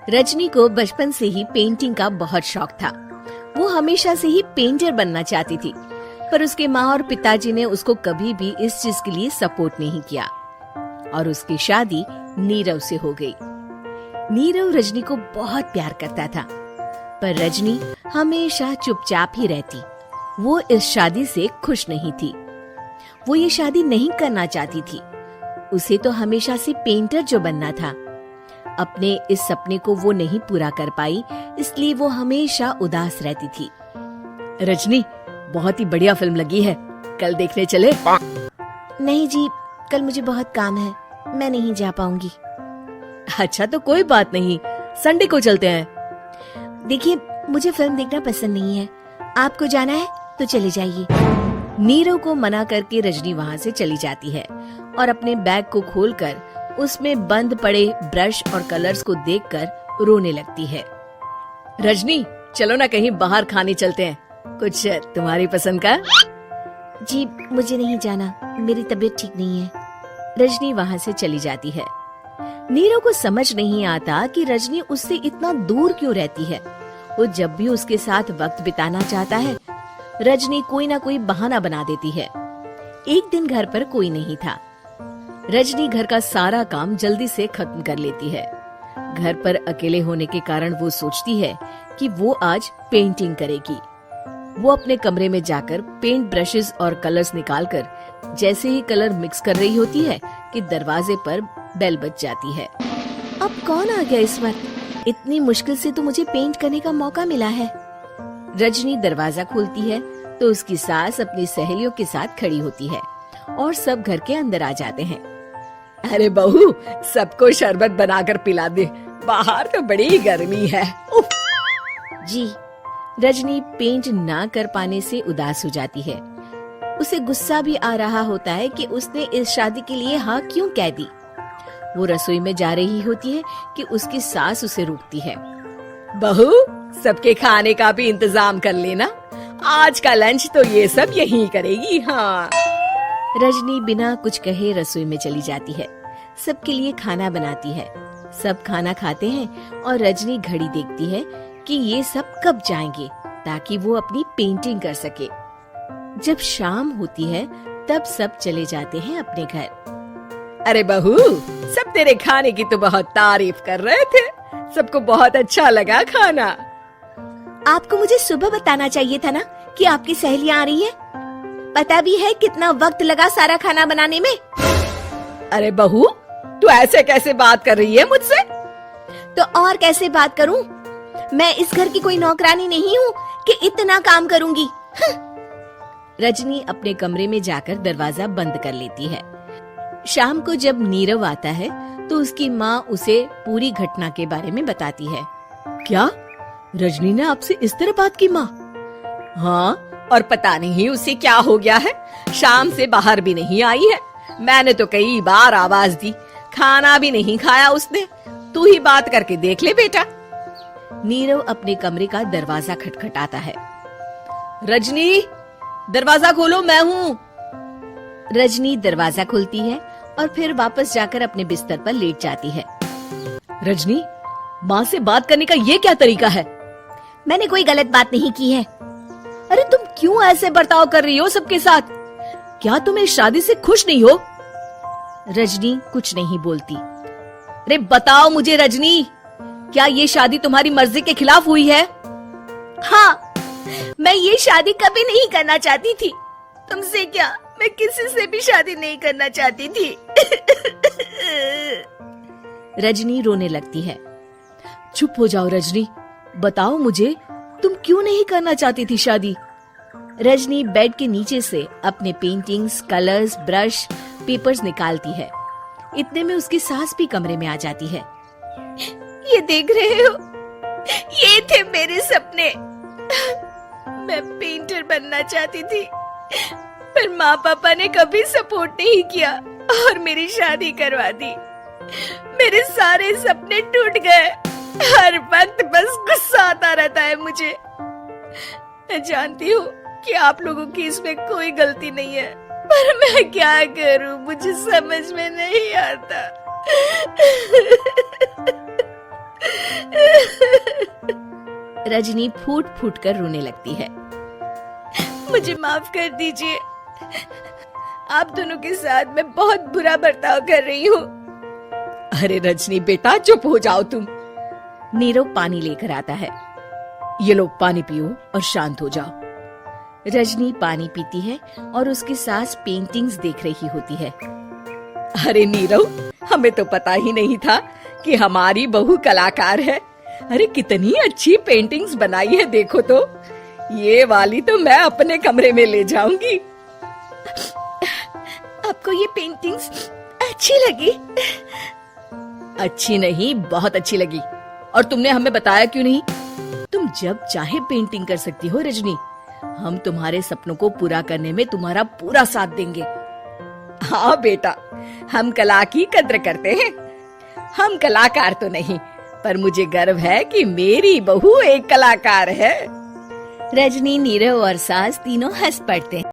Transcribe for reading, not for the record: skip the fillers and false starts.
रजनी को बचपन से ही पेंटिंग का बहुत शौक था। वो हमेशा से ही पेंटर बनना चाहती थी, पर उसके माँ और पिताजी ने उसको कभी भी इस चीज के लिए सपोर्ट नहीं किया और उसकी शादी नीरव से हो गई। नीरव रजनी को बहुत प्यार करता था, पर रजनी हमेशा चुपचाप ही रहती। वो इस शादी से खुश नहीं थी। वो ये शादी नहीं करना चाहती थी। उसे तो हमेशा से पेंटर जो बनना था। अपने इस सपने को वो नहीं पूरा कर पाई, इसलिए वो हमेशा उदास रहती थी। रजनी, बहुत ही बढ़िया फिल्म लगी है, कल देखने चले? नहीं जी, कल मुझे बहुत काम है, मैं नहीं जा पाऊंगी। अच्छा तो कोई बात नहीं, संडे को चलते हैं। देखिए, मुझे फिल्म देखना पसंद नहीं है। आपको जाना है तो चले जाइए। नीरव को मना करके रजनी वहाँ से चली जाती है और अपने बैग को खोलकर उसमें बंद पड़े ब्रश और कलर्स को देखकर रोने लगती है। रजनी, चलो ना कहीं बाहर खाने चलते हैं, कुछ तुम्हारी पसंद का। जी, मुझे नहीं जाना, मेरी तबीयत ठीक नहीं है। रजनी वहाँ से चली जाती है। नीरव को समझ नहीं आता कि रजनी उससे इतना दूर क्यों रहती है। वो जब भी उसके साथ वक्त बिताना चाहता है, रजनी कोई ना कोई बहाना बना देती है। एक दिन घर पर कोई नहीं था। रजनी घर का सारा काम जल्दी से खत्म कर लेती है। घर पर अकेले होने के कारण वो सोचती है कि वो आज पेंटिंग करेगी। वो अपने कमरे में जाकर पेंट ब्रशेस और कलर्स निकालकर जैसे ही कलर मिक्स कर रही होती है कि दरवाजे पर बेल बज जाती है। अब कौन आ गया इस वक्त? इतनी मुश्किल से तो मुझे पेंट करने का मौका मिला है। रजनी दरवाजा खोलती है तो उसकी सास अपनी सहेलियों के साथ खड़ी होती है और सब घर के अंदर आ जाते हैं। अरे बहू, सबको शरबत बनाकर पिला दे, बाहर तो बड़ी गर्मी है। जी। रजनी पेंट ना कर पाने से उदास हो जाती है। उसे गुस्सा भी आ रहा होता है कि उसने इस शादी के लिए हाँ क्यों कह दी। वो रसोई में जा रही होती है कि उसकी सास उसे रोकती है। बहू, सबके खाने का भी इंतजाम कर लेना, आज का लंच तो ये सब यहीं करेगी। हाँ। रजनी बिना कुछ कहे रसोई में चली जाती है। सबके लिए खाना बनाती है। सब खाना खाते हैं और रजनी घड़ी देखती है कि ये सब कब जाएंगे ताकि वो अपनी पेंटिंग कर सके। जब शाम होती है तब सब चले जाते हैं अपने घर। अरे बहू, सब तेरे खाने की तो बहुत तारीफ कर रहे थे, सबको बहुत अच्छा लगा खाना। आपको मुझे सुबह बताना चाहिए था ना कि आपकी सहेलियां आ रही हैं। पता भी है कितना वक्त लगा सारा खाना बनाने में। अरे बहू, तू ऐसे कैसे बात कर रही है मुझसे? तो और कैसे बात करूं? मैं इस घर की कोई नौकरानी नहीं हूँ कि इतना काम करूंगी। रजनी अपने कमरे में जाकर दरवाजा बंद कर लेती है। शाम को जब नीरव आता है तो उसकी माँ उसे पूरी घटना के बारे में बताती है। क्या रजनी ने आपसे इस तरह बात की माँ? हाँ, और पता नहीं उसे क्या हो गया है, शाम से बाहर भी नहीं आई है। मैंने तो कई बार आवाज दी, खाना भी नहीं खाया उसने। तू ही बात करके देख ले बेटा। नीरव अपने कमरे का दरवाजा खटखटाता है। रजनी, दरवाजा खोलो, मैं हूँ। रजनी दरवाजा खोलती है और फिर वापस जाकर अपने बिस्तर पर लेट जाती है। रजनी, माँ से बात करने का ये क्या तरीका है? मैंने कोई गलत बात नहीं की है। अरे तुम क्यों ऐसे बर्ताव कर रही हो सबके साथ? क्या तुम इस शादी से खुश नहीं हो? रजनी कुछ नहीं बोलती। अरे बताओ मुझे रजनी, क्या ये शादी तुम्हारी मर्जी के खिलाफ हुई है? हाँ, मैं ये शादी कभी नहीं करना चाहती थी। तुमसे क्या, मैं किसी से भी शादी नहीं करना चाहती थी। रजनी रोने लगती है। चुप हो जाओ रजनी, बताओ मुझे, तुम क्यों नहीं करना चाहती थी शादी? रजनी बेड के नीचे से अपने पेंटिंग्स, कलर्स, ब्रश, पेपर्स निकालती है। इतने में उसकी सास भी कमरे में आ जाती है। ये देख रहे हो, ये थे मेरे सपने। मैं पेंटर बनना चाहती थी, पर माँ पापा ने कभी सपोर्ट नहीं किया और मेरी शादी करवा दी। मेरे सारे सपने टूट गए। हर वक्त बस गुस्सा आता रहता है मुझे। मैं जानती हूँ कि आप लोगों की इसमें कोई गलती नहीं है, पर मैं क्या करूँ, मुझे समझ में नहीं आता। रजनी फूट फूट कर रोने लगती है। मुझे माफ कर दीजिए, आप दोनों के साथ मैं बहुत बुरा बर्ताव कर रही हूँ। अरे रजनी बेटा चुप हो जाओ तुम। नीरव पानी लेकर आता है। ये लो पानी पियो और शांत हो जाओ। रजनी पानी पीती है और उसकी सास पेंटिंग्स देख रही होती है। अरे नीरव, हमें तो पता ही नहीं था कि हमारी बहू कलाकार है। अरे कितनी अच्छी पेंटिंग्स बनाई है, देखो तो। ये वाली तो मैं अपने कमरे में ले जाऊंगी। आपको ये पेंटिंग्स अच्छी लगी? अच्छी नहीं, बहुत अच्छी लगी। और तुमने हमें बताया क्यों नहीं? तुम जब चाहे पेंटिंग कर सकती हो रजनी। हम तुम्हारे सपनों को पूरा करने में तुम्हारा पूरा साथ देंगे। हाँ बेटा, हम कला की कद्र करते हैं। हम कलाकार तो नहीं, पर मुझे गर्व है कि मेरी बहू एक कलाकार है। रजनी, नीरव और सास तीनों हंस पड़ते हैं।